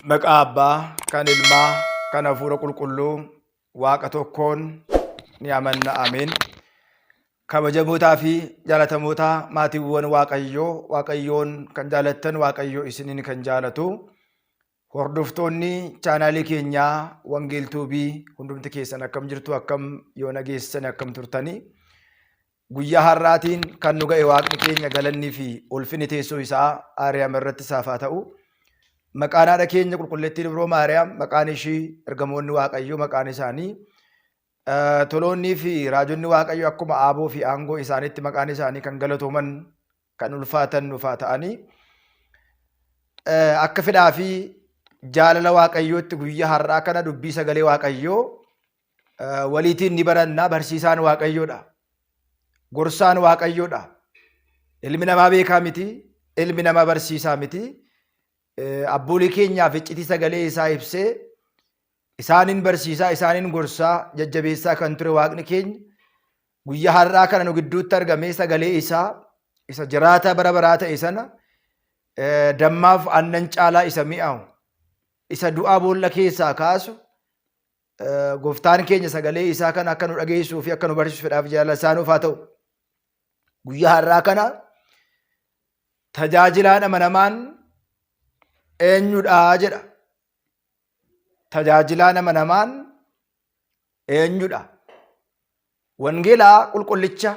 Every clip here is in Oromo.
Maqaa Abbaa, kan Ilmaa, kan Hafuura Qulqulluu, Waaqa tokkoon ni amanna. Ameen. Kabajamootaa fi jaalatamootaa maatiiwwan Waaqayyoo, Waaqayyoon kan jaalattan, Waaqayyoo isiniin kan jaalatu, hordoftoonni chaanaalii keenyaa Wangeeltuubii hundumti keessan akkam jirtu, akkam yoo nageessan akkam turtanii. Guyyaa har'aatiin kan nu ga'e Waaqni keenya galannii fi ulfinni teessoo isaa Aariyaam irratti isaaf haa ta'u. Maqaan haadha keenya qulqulleettii Dubroo Maariyaam, maqaan ishii ergamoonni Waaqayyoo maqaan isaanii, toloonnii fi raajonni Waaqayyoo akkuma aaboo fi aangoo isaaniitti maqaan isaanii kan galatooman, kan ulfaatan nuuf haa ta'anii. Akka fedhaa fi jaalala Waaqayyootti guyyaa har'aa kana dubbii sagalee Waaqayyoo waliitiin ni barannaa. Barsiisaan Waaqayyoodha. Gorsaan Waaqayyoodha. Ilmi namaa beekaa miti, ilmi namaa barsiisaa miti. Abboolii keenyaaf iccitii sagalee isaa ibsee isaanin barsiisaa, isaanin gorsaa, jajjabeessaa kan ture Waaqni keenya guyyaa har'aa kana nu gidduutti argamee sagalee isaa isa jiraata bara baraa ta'e sana dammaaf aannan caalaa isa mi'aawu, isa du'aa boolla keessaa kaasu gooftaan keenya sagalee isaa kana akka nu dhageessuu fi akka nu barsiisu fedhaaf jaalala isaa nuuf haa ta'u. Guyyaa har'aa kana tajaajilaan amanamaan eenyudha jedha. Tajaajilaan amanamaan eenyudha? Wangeelaa qulqullicha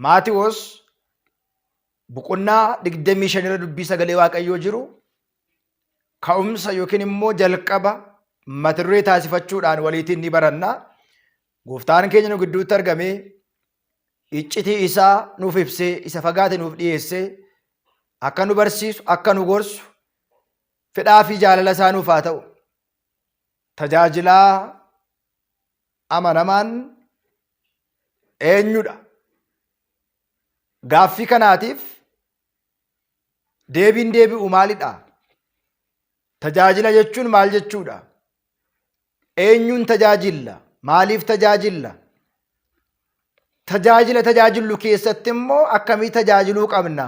Maatiyoos boqonnaa 25 irra dubbii sagalee Waaqayyoo jiru ka'umsa yookiin immoo jalqaba mata duree taasifachuudhaan waliitiin ni baranna. Gooftaan keenya nu gidduutti argamee iccitii isaa nuuf ibsee, isa fagaate nuuf dhiyeessee akka nu barsiisu, akka nu gorsu fedhaa fi jaalala isaa nuuf haa ta'u. Tajaajilaa amanamaan eenyudha? Gaaffii kanaatiif deebiin deebi'u maalidha? Tajaajila jechuun maal jechuudha? Eenyuun tajaajilla? Maaliif tajaajilla? Tajaajila tajaajillu keessatti immoo akkamii tajaajiluu qabna?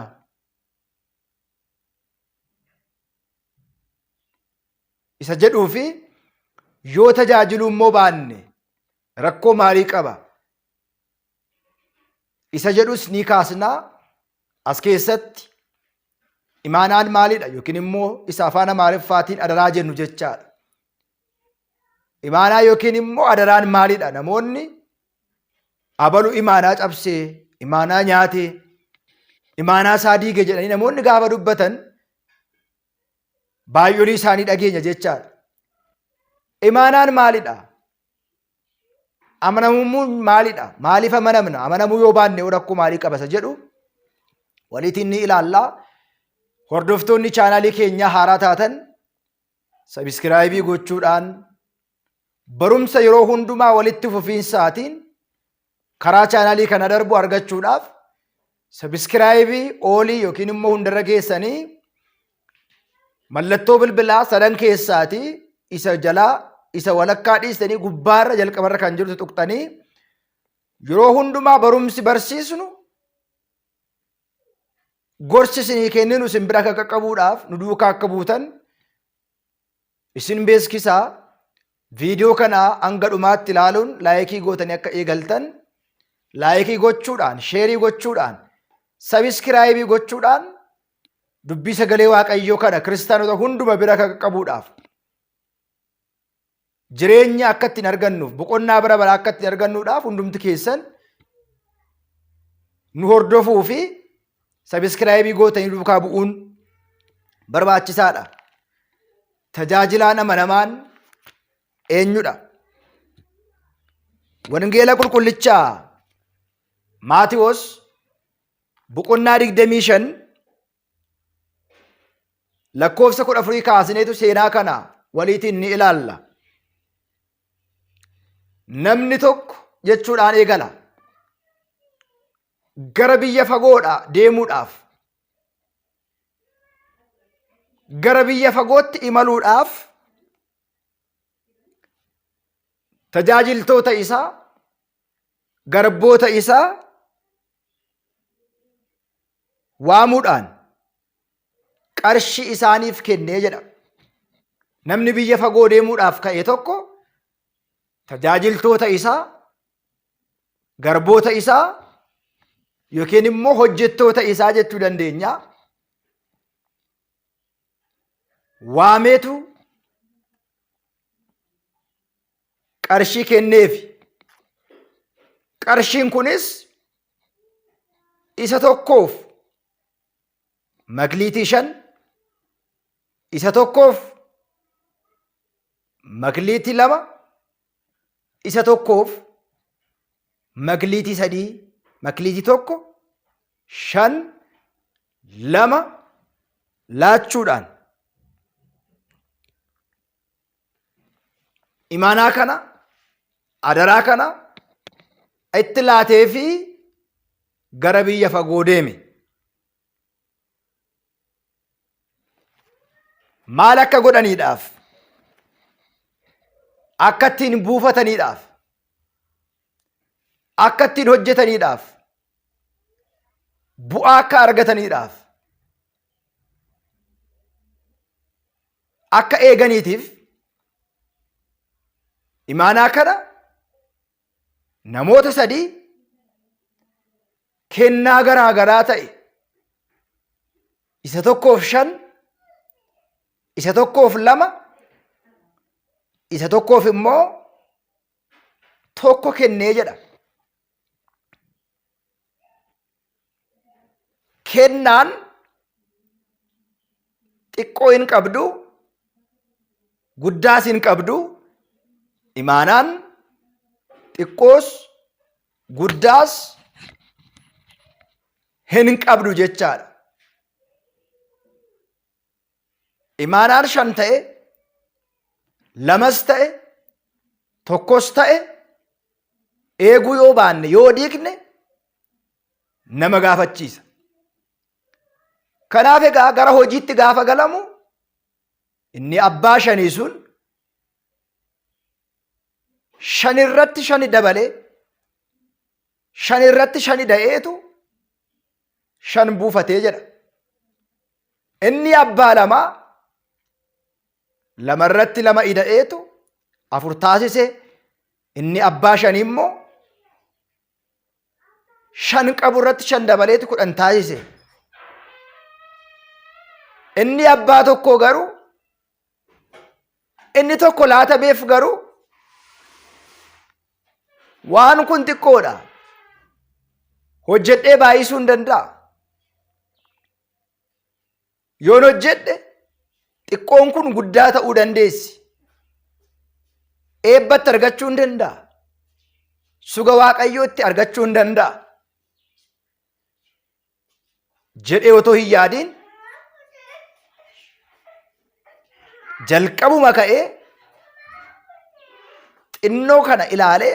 Isa jedhuu fi yoo tajaajiluu immoo baanne rakkoo maalii qaba? Isa jedhus ni kaasnaa. As keessatti imaanaan maalidha? Yookiin immoo isa afaan Amaariffaatiin adaraa jennu jechaadha. Imaanaa yookiin immoo adaraan maalidha? Namoonni abalu imaanaa cabsee, imaanaa nyaatee, imaanaa isaa diige jedhanii namoonni gaafa dubbatan baay'oolii isaanii dhageenya jechaadha. Imaanaan maalidha? Amanamummaan maalidha? Maaliif amanamna? Amanamuu yoo baanne rakkoo maalii qabasa jedhu waliitiin ni ilaallaa. Hordoftoonni chaanaalii keenyaa haaraa taatan sabiskiraayibii gochuudhaan barumsa yeroo hundumaa walitti fufiinsaatiin karaa chaanaalii kana darbu argachuudhaaf sabiskiraayibii oolii yookiin immoo hundarra geessanii mallattoo bilbilaa sadan keessaatii isa jalaa isa walakkaa dhiistanii gubbaarra jalqabarra kan jirtu tuqxanii yeroo hundumaa barumsi barsiisnu gorsi isinii kenninu isin bira akka qaqqabuudhaaf nu duukaa akka buutan isin beeksisaa. Viidiyoo kana hanga dhumaatti ilaaluun laayikii gootanii akka eegaltan, laayikii gochuudhaan, sheerii gochuudhaan, sabiskiraayibii gochuudhaan dubbii sagalee Waaqayyoo kana kiristaanota hunduma bira akka qaqqabuudhaaf jireenya akka ittiin argannuuf, boqonnaa bara baraa akka ittiin argannuudhaaf hundumti keessan nu hordofuu fi sabiskiraayibii gootanii duukaa bu'uun barbaachisaadha. Tajaajilaan amanamaan eenyudha? Wangeela qulqullichaa Maatiyoos boqonnaa 25 lakkoofsa 14 kaasineetu seenaa kana waliitiin ni ilaalla. Namni tokko jechuudhaan eegala gara biyya fagoodha deemuudhaaf, gara biyya fagootti imaluudhaaf tajaajiltoota isaa, garboota isaa waamuudhaan qarshii isaaniif kennee jedha. Namni biyya fagoo deemuudhaaf ka'e tokko tajaajiltoota isaa, garboota isaa yookiin immoo hojjettoota isaa jechuu dandeenya. Waameetu qarshii kenneef. Qarshiin kunis isa tokkoof makliitii 5, isa tokkoof makliitii 2, isa tokkoof makliitii 3, makliitii 1, 5, 2 laachuudhaan imaanaa kana, adaraa kana itti laatee fi gara biyya fagoo deeme. Maal akka godhaniidhaaf, akka ittiin buufataniidhaaf, akka ittiin hojjetaniidhaaf, bu'aa akka argataniidhaaf, akka eeganiitiif imaanaa kana namoota 3 kennaa garaa garaa ta'e, isa tokkoof 5, isa tokkoof 2, isa tokkoof immoo 1 kennee jedha. Kennaan xiqqoo hin qabdu, guddaas hin qabdu. Imaanaan xiqqoos guddaas hin qabdu jechaadha. Imaanaan 5 ta'e, 2 ta'e, 1 ta'e eeguu yoo baanne, yoo diigne nama gaafachiisa. Kanaaf egaa gara hojiitti gaafa galamu inni abbaa 5 sun 5 irratti 5 dabalee 5 irratti 5 da'eetu 5 buufatee jedha. Inni abbaa 2 2 irratti 2 ida'eetu 4 taasise. Inni abbaa 5 immoo 5 qabu irratti 5 dabaleetu 10 taasise. Inni abbaa tokko garuu, inni tokko laatameef garuu waan kun xiqqoodha, hojjedhee baay'isuu hin danda'a. Yoon hojjedhe xiqqoon kun guddaa ta'uu dandeessi. Eebbatti argachuu hin danda'a. Suga Waaqayyootti argachuu hin danda'a jedhee otoo hin yaadiin jalqabuma ka'ee xinnoo kana ilaalee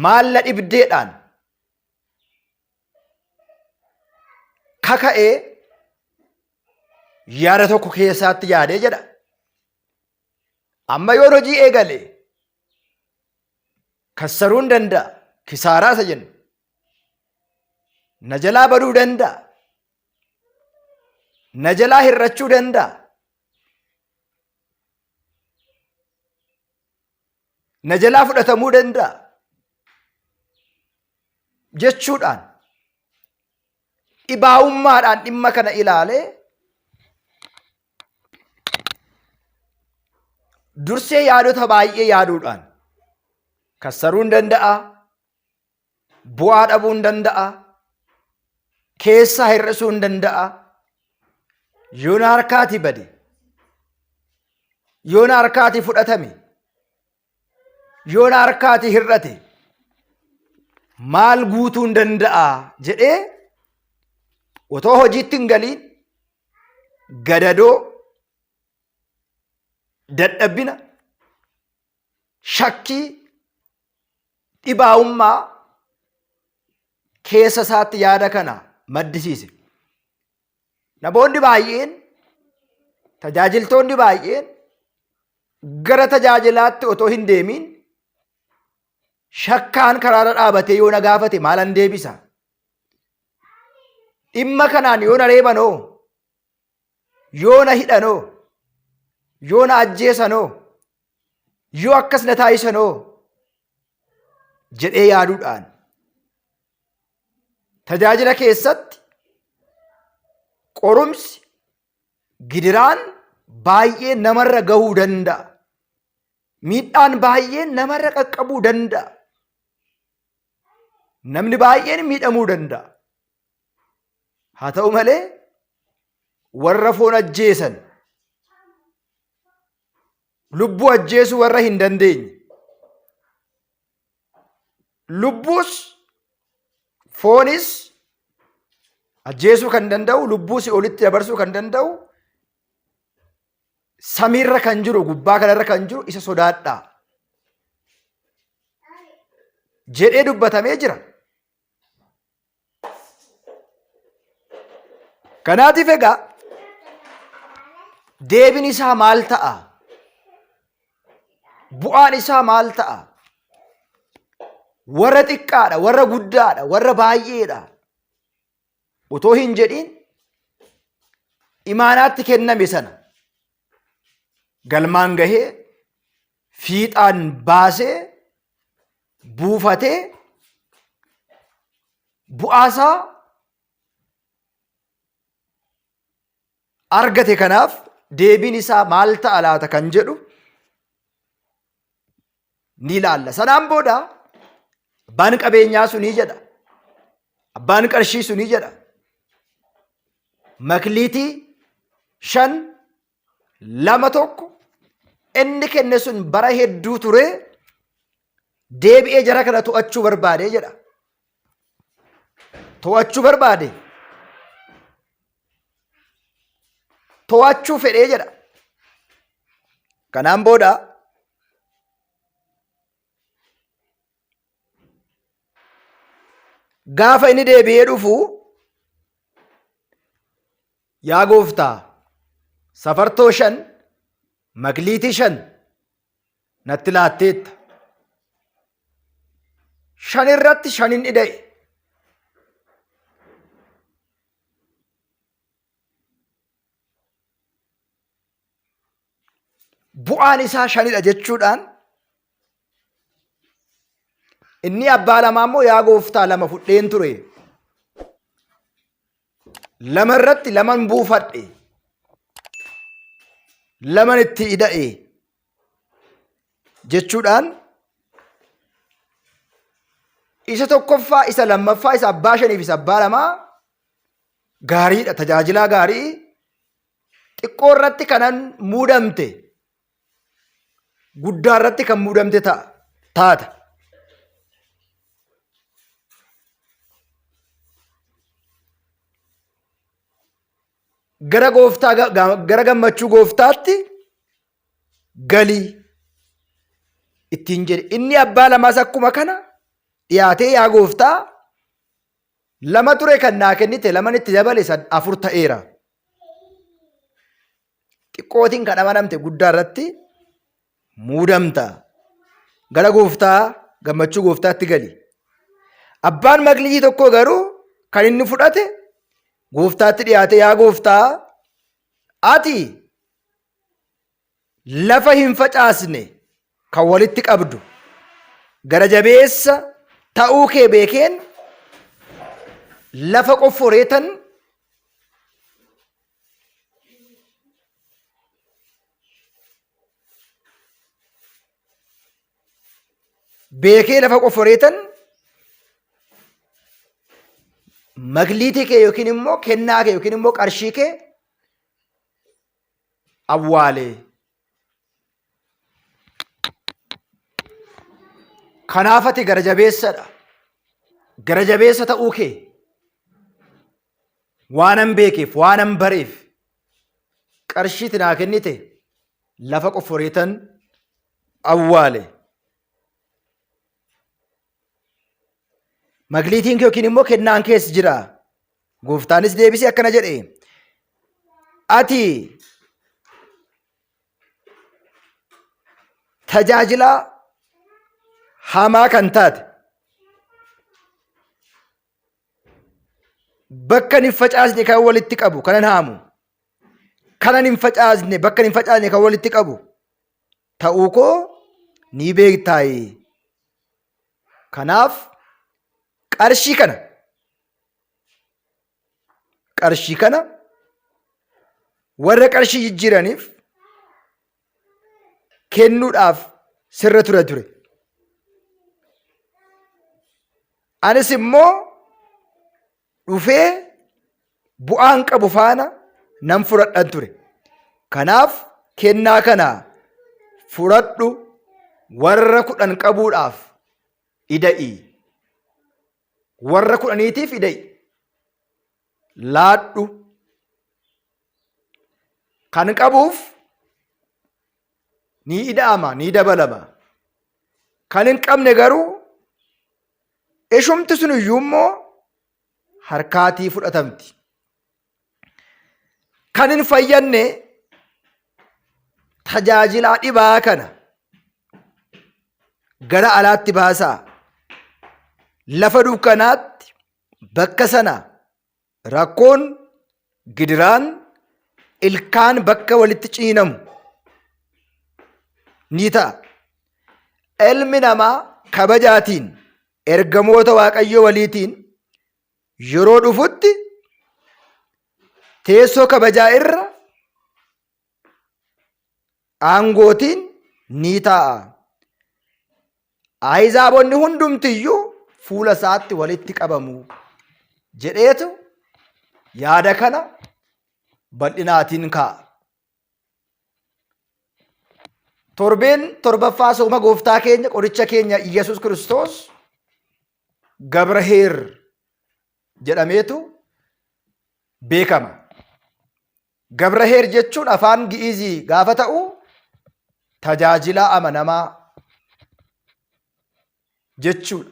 maalla dhibdeedhaan kaka'ee yaada tokko keessaatti yaadee jedha. Amma yoon hojii eegale kassaruu hin danda'a, kisaaraa isa jennu. Na jalaa baduu danda'a, na jalaa hirrachuu danda'a. Na jalaa fudhatamuu danda'a jechuudhaan dhibaa'ummaadhaan dhimma kana ilaalee dursee yaadota baay'ee yaaduudhaan kassaruu hin danda'a, bu'aa dhabuu hin danda'a, keessaa hir'isuu hin danda'a. Yoon harkaatii bade, yoon harkaatii fudhatame, yoon harkaatii hir'ate maal guutuu hin danda'a jedhee otoo hojiitti hin galiin gadadoo, dadhabbina, shakkii, dhibaa'ummaa keessa isaatti yaada kana maddisiise. Namoonni baay'een, tajaajiltoonni baay'een gara tajaajilaatti otoo hin deemin shakkaan karaarra dhaabatee yoo na gaafate maalan deebisa? Dhimma kanaan yoo na reebanoo, yoo na hidhanoo, yoo na ajjeesanoo, yoo akkas na taayisanoo jedhee yaaduudhaan tajaajila keessatti qorumsi, gidiraan baay'ee namarra gahuu danda'a. Miidhaan baay'een namarra qaqqabuu danda'a. Namni baay'een miidhamuu danda'a. Haa ta'u malee warra foon ajjeesan, lubbuu ajjeesuu warra hin dandeenye, lubbuus foonis ajjeesuu kan danda'u, lubbuus olitti dabarsuu kan danda'u, samiirra kan jiru, gubbaa kanarra kan jiru isa sodaadhaa jedhee dubbatamee jira. Kanaatiif egaa deebiin isaa maal ta'a? Bu'aan isaa maal ta'a? Warra xiqqaadha, warra guddaadha, warra baay'eedha otoo hin jedhin imaanaatti kenname sana galmaan gahee fiixaan baasee buufatee bu'aasaa argate. Kanaaf deebiin isaa maal ta'a laata kan jedhu ni ilaalla. Sanaan booda abbaan qabeenyaa sunii jedha, abbaan qarshii sunii jedha, makliitii 5-2 inni kenne sun bara hedduu ture, deebi'ee jara kana to'achuu barbaade jedha. To'achuu barbaade, to'achuu fedhee jedha. Kanaan booda gaafa inni deebi'ee dhufu, yaa gooftaa safartoo 5 makliitii 5 natti laatteetta. 5 irratti 5 ida'e. Bu'aan isaa 5dha jechuudhaan inni abbaa lamaa immoo yaa gooftaa 2 fudheen ture, 2 irratti 2 buufadhe, 2 itti ida'e jechuudhaan isa tokkoffaa, isa lammaffaa, isa abbaa 5 fi isa abbaa 2 gaariidha, tajaajilaa gaarii. Xiqqoo irratti kanan muudamte guddaa irratti kan muudamte taata. Gara gammachuu gooftaatti galii ittiin jedhe. Inni abbaa lamaas akkuma kana dhiyaatee yaa gooftaa 2 ture kan naa kennite, 2 itti dabale 4 ta'eera. Xiqqootiin kan amanamte guddaa irratti muudamta. Gara gooftaa gammachuu gooftaatti gali. Abbaan makliitii tokko garuu kan inni fudhate gooftaatti dhiyaate, yaa gooftaa ati lafa hin facaasne kan walitti qabdu, gara jabeessa ta'uu kee beekeen lafa qofforeetan makliitii kee yookiin immoo kennaa kee yookiin immoo qarshii kee awwaale. Kanaaf ati gara jabeessadha. Gara jabeessa ta'uu kee waanan beekeef, waanan bareef qarshiiti naa kennite, lafa qofforeetan awwaale. Makliitiin kee yookiin immoo kennaan kees jira. Gooftaanis deebisee akkana jedhe, ati tajaajilaa hamaa kan taate, bakka hin facaasne kan walitti qabu, kanan haamu, kanan hin facaasne bakka hin facaasne kan walitti qabu ta'uu koo ni beektaayi. Kanaaf qarshii kana warra qarshii jijjiiraniif kennuudhaaf sirra ture. Anis immoo dhufee bu'aan qabu faana nan fudhadhan ture. Kanaaf kennaa kana fudhadhu, warra 10 qabuudhaaf ida'i, warra 10tiif ida'i, laadhu. Kan qabuuf ni ida'ama, ni dabalama. Kan hin qabne garuu ishumti sun iyyuu immoo harkaatii fudhatamti. Kan hin fayyanne tajaajilaa dhibaa kana gara alaatti baasaa. Lafa dukkanaatti, bakka sana rakkoon, gidiraan, ilkaan bakka walitti ciinamu ni ta'a. Ilmi namaa kabajaatiin, ergamoota Waaqayyoo waliitiin yeroo dhufutti teessoo kabajaa irra aangootiin ni taa'a. Ahzaabonni hundumtiyyuu fuula isaatti walitti qabamu jedheetu yaada kana bal'inaatiin kaa'a. Torbeen torbaffaa sooma gooftaa keenya qoricha keenya Iyyasuus Kiristoos Gabraheer jedhameetu beekama. Gabraheer jechuun afaan Gi'izii gaafa ta'u tajaajilaa amanamaa jechuudha.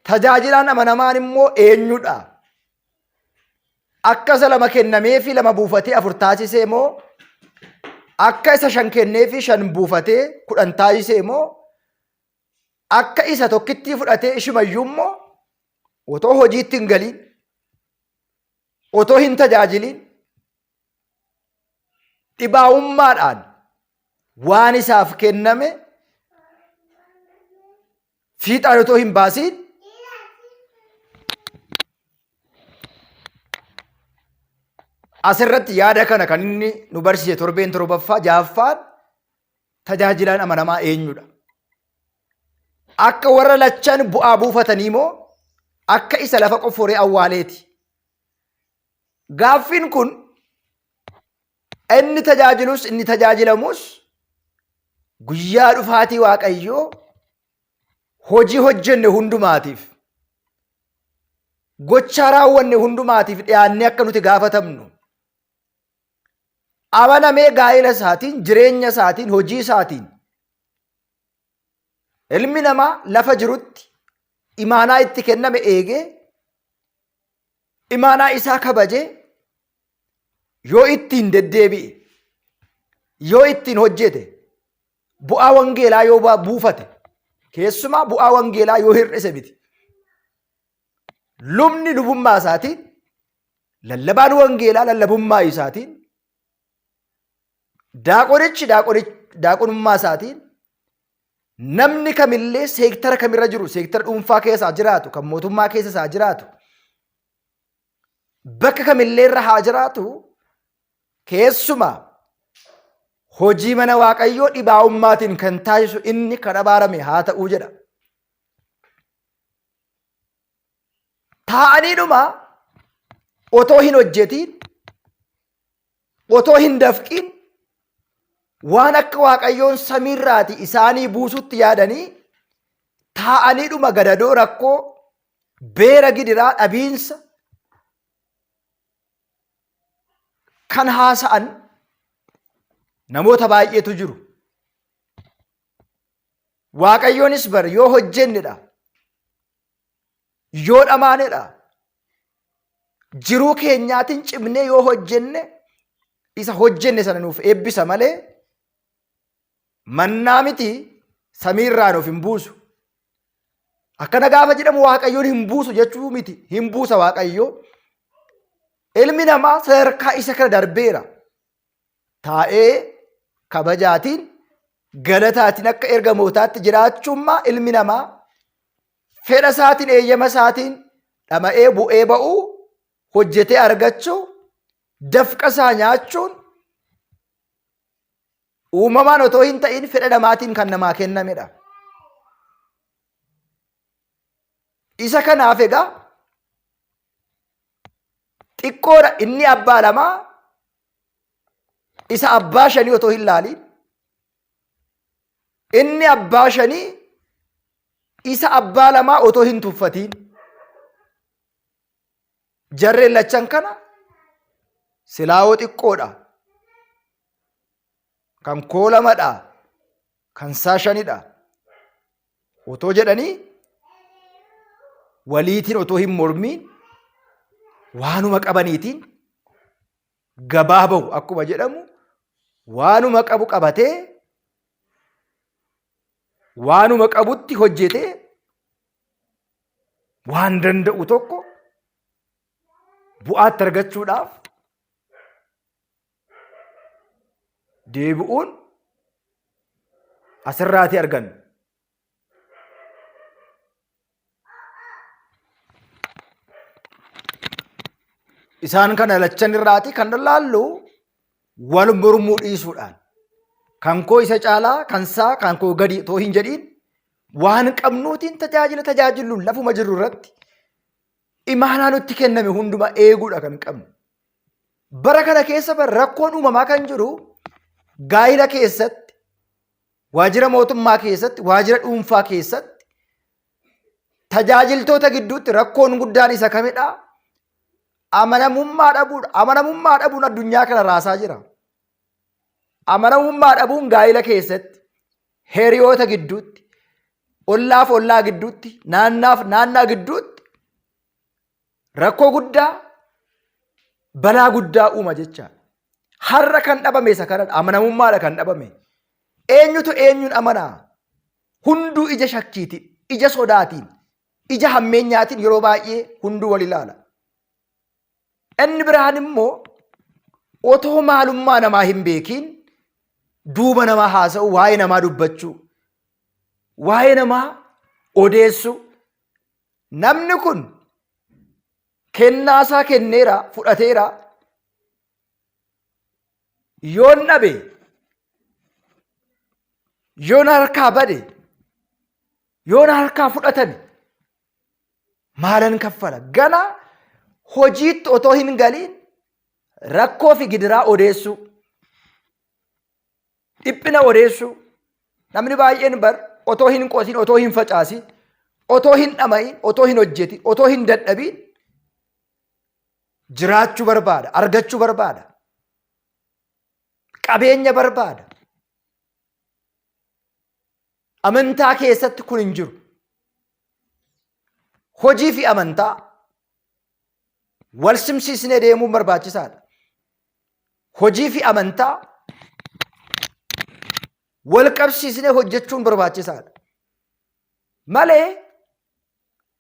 Tajaajilaan amanamaan immoo eenyudha? Akka isa 2 kennamee fi 2 buufatee 4 taasisee moo akka isa 5 kennee fi 5 buufatee 10 taasisee moo akka isa tokkitti fudhatee ishimayyuu immoo otoo hojiitti hin galin, otoo hin tajaajilin, dhibaa'ummaadhaan waan isaaf kenname fiixaan otoo hin baasin asirratti yaada kana kan inni nu barsiise torbeen torbaffaa jaaffaan tajaajilaan amanamaa eenyudha? Akka warra lachan bu'aa buufatanii moo akka isa lafa qofforee awwaaleeti? Gaaffiin kun inni tajaajilus inni tajaajilamus guyyaa dhufaatii Waaqayyoo hojii hojjenne hundumaatiif, gochaa raawwanne hundumaatiif dhiyaannee akka nuti gaafatamnu, amanamee gaa'ela isaatiin, jireenya isaatiin, hojii isaatiin ilmi namaa lafa jirutti imaanaa itti kenname eegee, imaanaa isaa kabajee yoo ittiin deddeebi'e, yoo ittiin hojjete, bu'aa wangeelaa yoo buufate, keessumaa bu'aa wangeelaa yoo hir'ise miti. Lubni lubummaa isaatiin, lallabaan wangeelaa lallabummaa isaatiin, daaqonichi daaqonummaa isaatiin, namni kamillee seektara kamirra jiru, seektara dhuunfaa keessaa jiraatu, kan mootummaa keessaa jiraatu, bakka kamillee irra haa jiraatu, keessumaa hojii mana Waaqayyoo dhibaa'ummaatiin kan taasisu inni kan abaarame haa ta'uu jedha. Taa'aniidhuma otoo hin hojjetiin, otoo hin dafqiin, waan akka Waaqayyoon samiirraati isaanii buusutti yaadanii taa'aniidhuma gadadoo, rakkoo, beera, gidiraa, dhabiinsa kan haasa'an namoota baay'eetu jiru. Waaqayyoonis bar yoo hojjennedha, yoo dhamaanedha, jiruu keenyaatiin cimnee yoo hojjenne isa hojjenne sana nuuf eebbisa malee mannaa miti samiirraan of hin buusu. Akkana gaafa jedhamu Waaqayyoon hin buusu jechuu miti, hin buusa Waaqayyoo. Ilmi namaa sadarkaa isa kana darbeera. Taa'ee kabajaatiin galataatiin akka ergamootaatti jiraachuummaa ilmi namaa fedha isaatiin eeyyama isaatiin dhama'ee bu'ee ba'uu hojjetee argachuu dafqa isaa nyaachuun uumamaan otoo hin ta'in fedha namaatiin kan namaa kennamedha. Isa kanaaf egaa xiqqoodha inni abbaa lamaa isa abbaa shanii otoo hin laaliin, inni abbaa shanii isa abbaa lamaa otoo hin tuffatiin. Jarreen lachan kana silaawoo xiqqoodha, kan koo lamadha, kan saa shanidha otoo jedhanii waliitiin otoo hin mormiin waanuma qabaniitiin gabaa bahu akkuma jedhamu waanuma qabu qabatee waanuma qabutti hojjetee waan danda'u tokko bu'aatti argachuudhaaf deebi'uun asirraati argannu. Isaan kana lachan irraati kan laallu wal mormuu dhiisuudhaan kan koo isa caalaa kan saa kan koo gadi otoo hin jedhiin waan qabnuutiin tajaajiluun lafuma jirru irratti imaanaa nutti kenname hunduma eeguudha kan qabnu. Bara kana keessa rakkoon uumamaa kan jiru gaa'ila keessatti, waajjira mootummaa keessatti, waajjira dhuunfaa keessatti tajaajiltoota gidduutti rakkoon guddaan isa kamidha? Amanamummaa dhabuudha. Amanamummaa dhabuun addunyaa kana raasaa jira. Amanamummaa dhabuun gaa'ila keessatti, hiriyoota gidduutti, ollaaf ollaa gidduutti, naannaaf naannaa gidduutti rakkoo guddaa, balaa guddaa uuma jecha. Har'a kan dhabame isa kanadha. Amanamummaadha kan dhabame. Eenyutu eenyuun amanaa? Hunduu ija shakkiitiin, ija sodaatiin, ija hammeenyaatiin yeroo baay'ee hunduu wal ilaala. Inni biraan immoo otoo maalummaa namaa hin beekiin duuba namaa haasa'u, waa'ee namaa dubbachuu, waa'ee namaa odeessu. Namni kun kennaasaa kenneera, fudhateera. Yoon dhabe, yoon harkaa bade, yoon harkaa fudhatame maalan kaffala? Gana hojiitti otoo hin galiin rakkoo fi gidiraa odeessu, dhiphina odeessu. Namni baay'een otoo hin qotin, otoo hin facaasin, otoo hin dhama'in, otoo hin hojjetin, otoo hin dadhabin jiraachuu barbaada, argachuu barbaada, qabeenya barbaada. Amantaa keessatti kun hin jiru. Hojii fi amantaa wal simsiisnee deemuun barbaachisaadha. Hojii fi amantaa wal qabsiisnee hojjechuun barbaachisaadha. Malee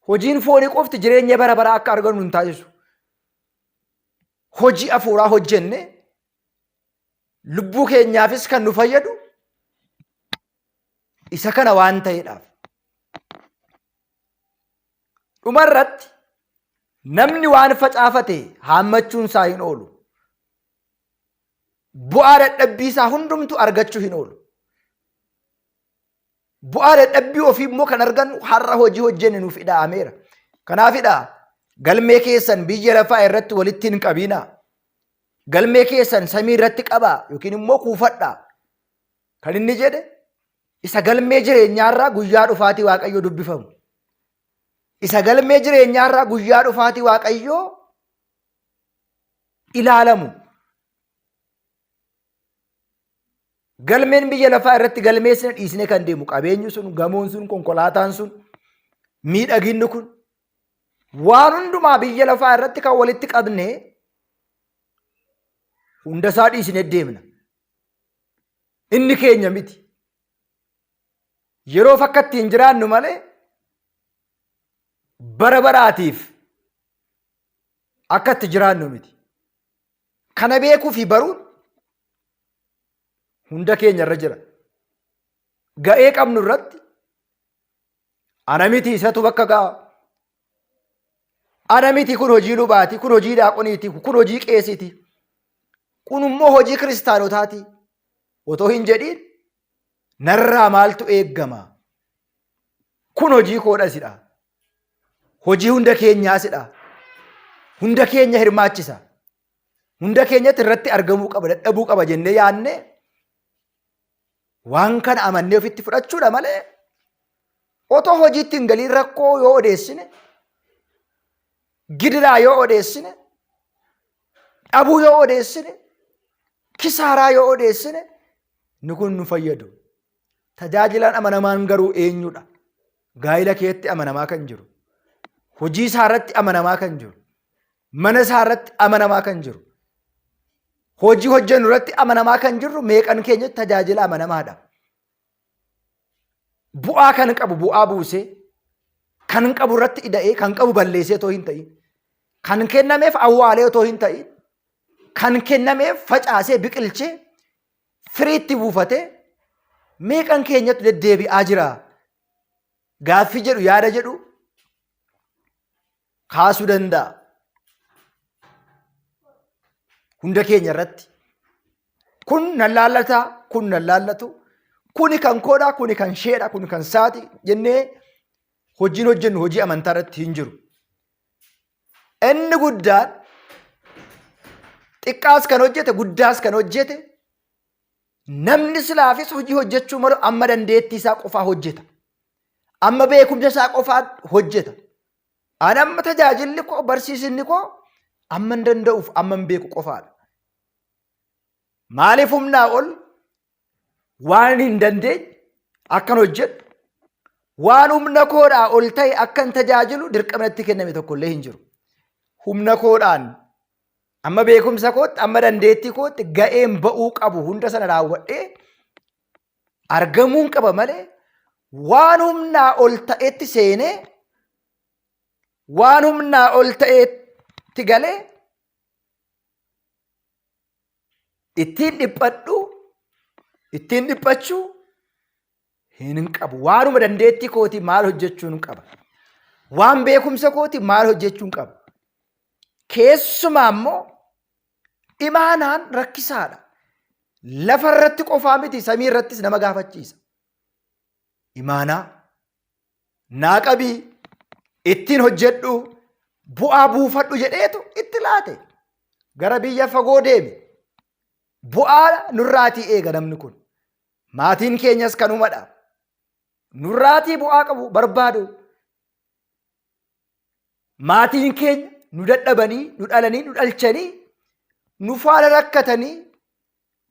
hojiin foonii qofti jireenya bara baraa akka argannu hin taasisu. Hojii hafuuraa hojjenne lubbuu keenyaafis kan nu fayyadu isa kana waan ta'eedhaaf. Dhumarratti namni waan facaafate haammachuun isaa hin oolu. Bu'aa dadhabbii isaa hundumtu argachuu hin oolu. Bu'aa dadhabbii ofii immoo kan argannu har'a hojii hojjenne nuuf ida'ameera. Kanaafidha galmee keessan biyya lafaa irratti walitti hin qabinaa. Galmee keessan samii irratti qabaa yookiin immoo kuufadhaa. Kan inni jedhe isa galmee jireenyaarraa guyyaa dhufaatii Waaqayyoo dubbifamu. Isa galmee jireenyaarraa guyyaa dhufaatii Waaqayyoo ilaalamu. Galmeen biyya lafaa irratti galmeessine dhiisne kan deemu qabeenyi sun, gamoon sun, konkolaataan sun, miidhaginni kun waan hundumaa biyya lafaa irratti kan walitti qabne hundasaa dhiisne deemna. Inni keenya miti. yeroof akka ittiin jiraannu malee bara baraatiif akka itti jiraannu miti. Kana beekuu fi baruun hunda keenya irra jira. Ga'ee qabnu irratti ana miti isatu bakka ga'a. Ana miti kun hojii lubaati, kun hojii daaqoniiti, kun hojii qeesiiti. Kun immoo hojii kiristaanotaati. Otoo hin jedhiin narraa maaltu eeggama? Kun hojii koodhasidha. Hojii hunda keenyaasidha. Hunda keenya hirmaachisa. Hunda keenyatti irratti argamuu qaba, dadhabuu qaba jennee yaadne waan kana amannee ofitti fudhachuudha malee otoo hojiitti hin galiin rakkoo yoo odeessine, gidiraa yoo odeessine, dhabuu yoo odeessine, kisaaraa yoo odeessine ni kun nu fayyadu. Tajaajilaan amanamaan garuu eenyudha? Gaa'ila keetti amanamaa kan jiru, hojii isaa irratti amanamaa kan jiru, mana isaa irratti amanamaa kan jiru, hojii hojjennu irratti amanamaa kan jirru meeqan keenya tajaajila amanamaadha. Bu'aa kan qabu bu'aa buusee, kan qabu irratti ida'ee, kan qabu balleessee otoo hin ta'in, kan kennameef awwaalee otoo hin ta'in, kan kennameef facaasee biqilchee firiitti buufatee meeqan keenyatti deddeebi'aa jira? Gaaffii jedhu yaada jedhu kaasuu danda'a. Hunda keenya irratti kun nan laallataa, kun nan laallatu, kuni kan koodhaa, kuni kan sheedha, kuni kan saati jennee hojiin hojjennu hojii amantaa irratti hin jiru. Inni guddaan xiqqaas kan hojjete, guddaas kan hojjete, namni silaafis hojii hojjechuu malu amma dandeettii isaa qofaa hojjeta. Amma beekumsa isaa qofaa hojjeta. Ani amma tajaajilli koo, barsiisinni koo amma hin danda'uuf amma hin beeku qofaadha. Maaliif humnaa ol waan hin dandeenye akkan hojjedhu, waan humna koodhaa ol ta'e akkan tajaajilu dirqama natti kenname tokko illee hin jiru. Humna koodhaan amma beekumsa kootti, amma dandeettii kootti ga'een ba'uu qabu hunda sana raawwadhee argamuun qaba malee waan humnaa ol ta'etti seenee, waan humnaa ol ta'etti galee ittiin dhiphadhu, ittiin dhiphachuu hin qabu. Waanuma dandeettii kooti maal hojjechuun qaba? Waan beekumsa kooti maal hojjechuun qaba? Keessumaa immoo imaanaan rakkisaadha. Lafa irratti qofaa miti, samii irrattis nama gaafachiisa. Imaanaa naa qabii, ittiin hojjedhu, bu'aa buufadhu jedheetu itti laate. Gara biyya fagoo deemi. Bu'aa nurraatii eega namni kun. Maatiin keenyas kanumadha. Nurraatii bu'aa qabu barbaadu. Maatiin keenya nu dadhabanii, nu dhalanii, nu dhalchanii, nu faana rakkatanii,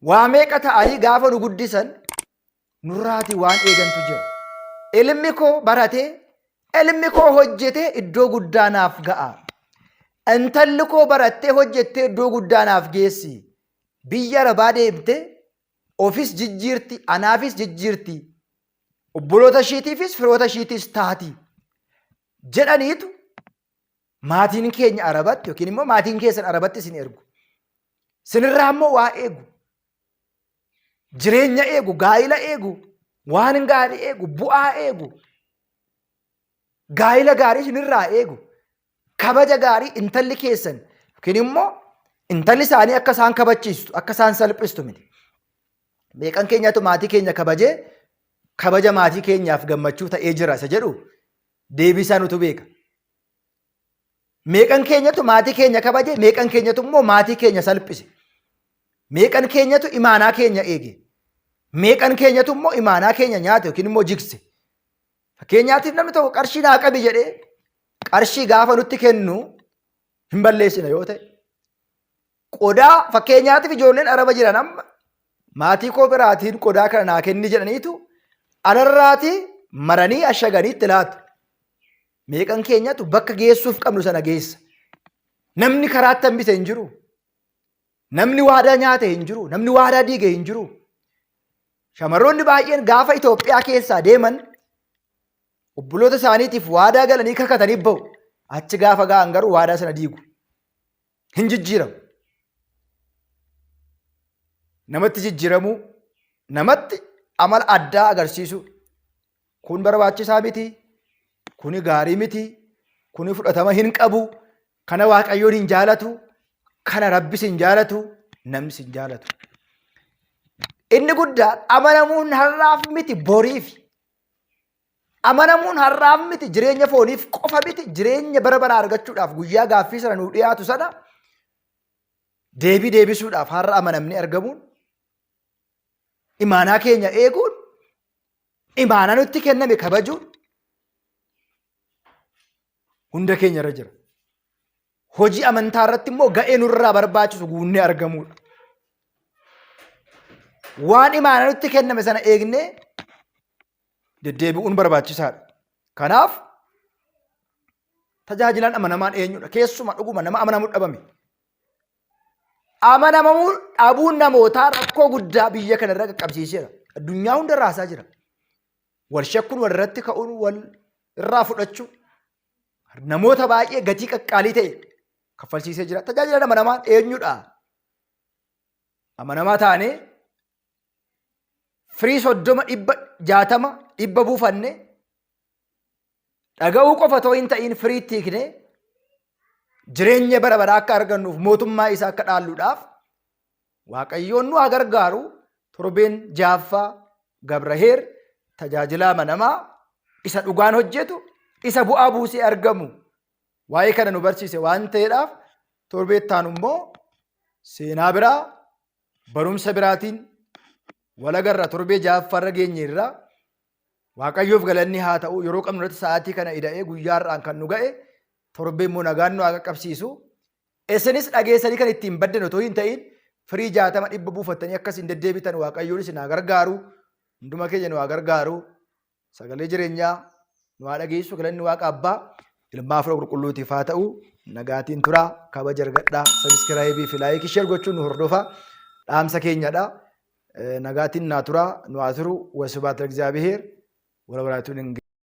waa meeqa ta'anii gaafa nu guddisan nurraatii waan eegantu jira. Ilmi koo baratee, ilmi koo hojjetee iddoo guddaa naaf ga'a. Intalli koo barattee hojjettee iddoo guddaa naaf geessi. Biyya Arabaa deemtee ofis jijjiirti, anaafis jijjiirti, obboloota ishiitiifis firoota ishiitis taati jedhaniitu maatiin keenya Arabatti yookiin immoo maatiin keessan Arabatti isin ergu. Sinirraa immoo waa eegu, jireenya eegu, gaa'ila eegu, waan gaarii eegu, bu'aa eegu, gaa'ila gaarii sinirraa eegu, kabaja gaarii intalli keessan yookiin immoo intalli isaanii akka isaan kabachiistu, akka isaan salphistu miti. Meeqan keenyatu maatii keenya kabajee kabaja maatii keenyaaf gammachuu ta'ee jira isa jedhu deebii isaa nutu beeka. Meeqan keenyatu maatii keenya kabajee, meeqan keenyatu immoo maatii keenya salphise. Meeqan keenyatu imaanaa keenya eege. Meeqan keenyatu immoo imaanaa keenya nyaate yookiin immoo jigse. Fakkeenyaatiif namni tokko qarshii naa qabi jedhee qarshii gaafa nutti kennu hin balleessina yoo ta'e. Qodaa fakkeenyaatiif ijoolleen Araba jiran amma maatii koo biraatiin qodaa kana naa kenni jedhaniitu alarraatii maranii ashaganii itti laatu. Meeqan keenyatu bakka geessuuf qabnu sana geessa. Namni karaatti hambise hin jiru. Namni waadaa nyaate hin jiru. Namni waadaa diige hin jiru. Shamarroonni baay'een gaafa Itoophiyaa keessaa deeman obboloota isaaniitiif waadaa galanii kakatanii bahu. Achi gaafa ga'an garuu waadaa sana diigu. Hin jijjiiramu. Namatti jijjiiramuu, namatti amala addaa agarsiisu. Kun barbaachisaa miti, kuni gaarii miti, kuni fudhatama hin qabu, kana Waaqayyoon hin jaalatu, kana Rabbis hin jaalatu, namnis hin jaalatu. Inni guddaan amanamuun har'aaf miti boriif. Amanamuun har'aaf miti jireenya fooniif qofa miti jireenya bara baraa argachuudhaaf guyyaa gaaffii sana nuu dhiyaatu sana deebii deebisuudhaaf har'a amanamnee argamuun imaanaa keenya eeguun imaanaa nutti kenname kabajuun hunda keenya irra jira. Hojii amantaa irratti immoo ga'ee nurraa barbaachisu guunnee argamuudha. Waan imaanaa nutti kenname sana eegnee deddeebi'uun barbaachisaadha. Kanaaf tajaajilaan amanamaan eenyudha? Keessumaa dhuguma nama amanamuu dhabame. Amanamuu dhabuun namootaa rakkoo guddaa biyya kana irra qaqqabsiiseera. Addunyaa hunda raasaa jira. Wal shakkuun walirratti ka'uun wal irraa fudhachuun namoota baay'ee gatii qaqqaalii ta'e kaffalchiisee jira. Tajaajilaan amanamaan eenyudha? Amanamaa taanee firii 30,60,100 buufanne dhaga'uu qofa otoo hin ta'in firii itti hiiknee jireenya bara baraa akka argannuuf mootummaa isaa akka dhaalluudhaaf Waaqayyoon nu haa gargaaru. Torbeen jaaffaa Gabraheer tajaajilaa amanamaa isa dhugaan hojjetu isa bu'aa buusee argamu waa'ee kana nu barsiise waan ta'eedhaaf torbeettaan immoo seenaa biraa barumsa biraatiin walagarra torbee jaaffarra geenye irraa Waaqayyoof galanni haa ta'u. Yeroo qabnu irratti sa'aatii kana ida'ee guyyaarraan kan nu ga'e torbee immoo nagaan nu haa qaqqabsiisu. Isinis dhageessanii kan ittiin baddan otoo hin ta'in firii 60,100 buufattanii akkasiin deddeebitan Waaqayyoon isin haa gargaaru. Hunduma keenya nu haa gargaaru. Sagalee jireenyaa nu haa dhageessu. Galanni Waaqa Abbaa Ilmaa Hafuura Qulqulluutiif haa ta'u. Nagaatiin turaa kabaja argadhaa. Sabiskiraayibii fi laayikii sheer gochuun nu hordofaa. Dhaamsa keenyadha. Nagaatiin naa turaa nu haa turu. Wasubaat እግዚአብሔር ወለወላቱን